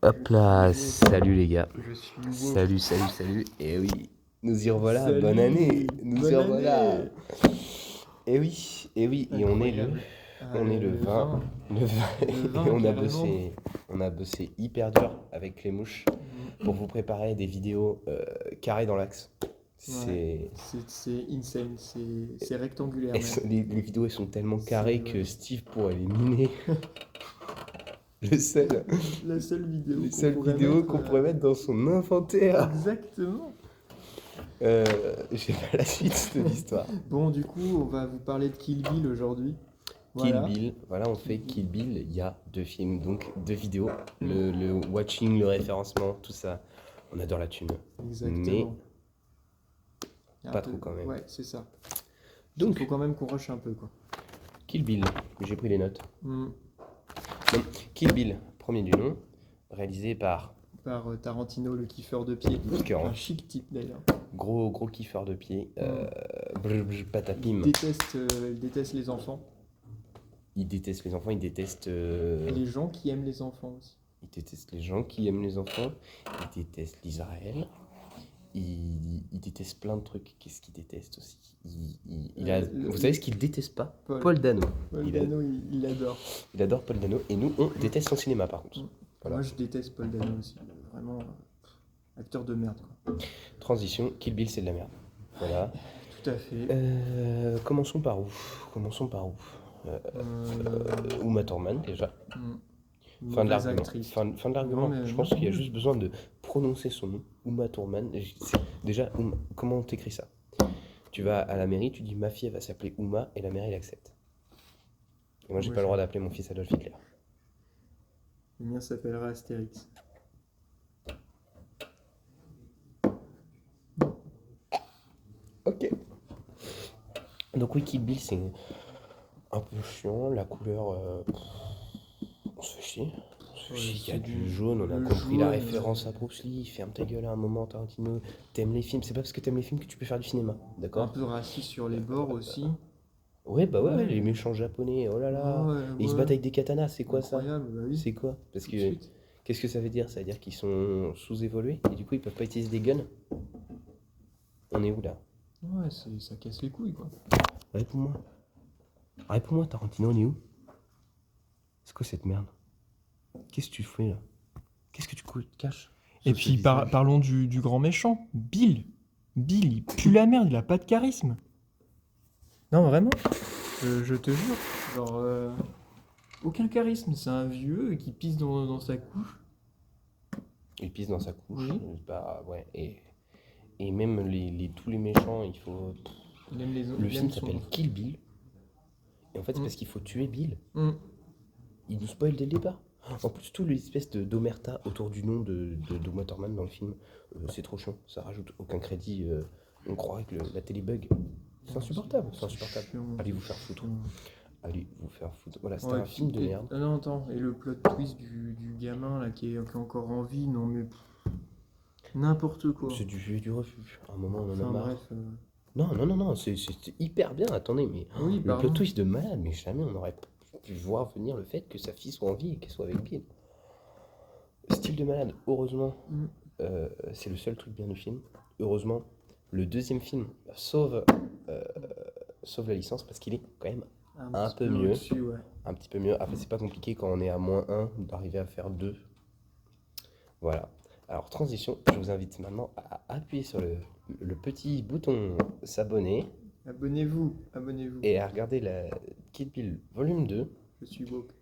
Hop là, Je suis salut les gars. je suis woke. Salut. Et oui, nous y revoilà, bonne Salut, année. Nous y bonne revoilà. année. Et oui, et Incroyable. on est le Le 20, 20, le 20, le et 20 carrément. on a bossé hyper dur avec les mouches pour vous préparer des vidéos carrées dans l'axe. Ouais, C'est, c'est insane, c'est rectangulaire même. les vidéos elles sont tellement C'est carrées que Steve pourrait les miner. Le seul, la seule vidéo les qu'on seules pourrait vidéos mettre. qu'on pourrait mettre dans son inventaire. Exactement. J'ai pas la suite de l'histoire. Bon, du coup, on va vous parler de Kill Bill aujourd'hui. Kill Voilà. Bill, voilà, on fait Kill Bill, il y a 2 films, donc 2 vidéos. Mm. Le watching, le référencement, tout ça, on adore la thune. Mais Exactement. Il y a un pas peu- trop quand même. Ouais, c'est ça. Il Donc, faut quand même qu'on rush un peu, quoi. Kill Bill, j'ai pris les notes. Mm. Donc, Kill Bill, premier du nom, réalisé par Par Tarantino, le kiffeur de pied. Cœur, Un chic type d'ailleurs. gros kiffeur de pied, patapim. Il déteste les enfants. Il déteste les enfants, Et les gens qui aiment les enfants aussi. il déteste les gens qui aiment les enfants, il déteste l'Israël. Il déteste plein de trucs. Qu'est-ce qu'il déteste aussi? Vous savez ce qu'il déteste pas? Paul Dano. Paul Il, Dano, il adore. il adore Paul Dano. Et nous, on déteste son cinéma par contre. Mm. Voilà. Moi, je déteste Paul Dano aussi. Vraiment, acteur de merde, quoi. Transition, Kill Bill, c'est de la merde. Voilà. Tout à fait. Commençons par où? Uma Thurman déjà. Fin de Mauvaise l'argument. actrice. Fin de l'argument. Non, mais Je pense non. qu'il y a juste besoin de prononcer son nom. Uma Thurman. Déjà, comment t'écris ça? Tu vas à la mairie, tu dis ma fille elle va s'appeler Uma et la mairie elle accepte. Et moi j'ai Moi, pas le droit d'appeler mon fils Adolf Hitler. Le mien s'appellera Astérix. Ok. Donc oui, Kill Bill c'est un peu chiant. La couleur, on se fait chier. Ouais, Il y a c'est du jaune, on a le compris la jaune, référence à Bruce Lee. Ferme ta gueule à un moment, Tarantino. T'aimes les films, c'est pas parce que t'aimes les films que tu peux faire du cinéma, Un d'accord? peu raciste sur les bords aussi. Ouais, bah ouais, Ouais. les méchants japonais, oh là là. Ouais, Et ils se ouais. battent avec des katanas, c'est quoi ça? Incroyable, bah oui. C'est quoi? Parce Tout de que suite. qu'est-ce que ça veut dire? Ça veut dire qu'ils sont sous-évolués et du coup ils peuvent pas utiliser des guns? On est où là? Ouais, ça casse les couilles, quoi. Réponds-moi. Réponds-moi, Tarantino, on est où? C'est quoi cette merde? Qu'est-ce que tu fais là? Qu'est-ce que tu caches? Et Sous ce puis visage parlons du grand méchant, Bill. Bill, il pue la merde, il a pas de charisme. Non, vraiment. Je te jure. Genre, aucun charisme. C'est un vieux qui pisse dans sa couche. Il pisse dans sa couche. Oui. Bah ouais. Et même tous les méchants, il faut. Il aime les Le il film aime son- s'appelle Kill Bill. Et en fait, c'est Mm. parce qu'il faut tuer Bill. Mm. Il nous spoil dès le départ. En plus, tout l'espèce d'omerta autour du nom de Uma Thurman dans le film, c'est trop chiant. Ça rajoute aucun crédit. On croirait que la télé bug. C'est insupportable. C'est insupportable. chiant, Allez vous c'est faire foutre. chiant. Allez vous faire foutre. Voilà, c'était Ouais, un film de et- merde. Non, attends. Et le plot twist du gamin là qui est encore en vie, non mais n'importe quoi. C'est du refus. À un moment, on en a Enfin marre. bref. Non, c'est hyper bien. Attendez, mais Oui, le pardon. plot twist de malade, mais jamais on aurait pu voir venir le fait que sa fille soit en vie et qu'elle soit avec Bill. Style de malade, heureusement, Mm. c'est le seul truc bien du film. Heureusement, le deuxième film sauve la licence parce qu'il est quand même un petit peu mieux. au-dessus, ouais. un petit peu mieux. Après, c'est pas compliqué quand on est à -1 d'arriver à faire 2. Voilà. Alors, transition, je vous invite maintenant à appuyer sur le petit bouton s'abonner Abonnez-vous. et à regarder la Kill Bill volume 2. Je suis woke.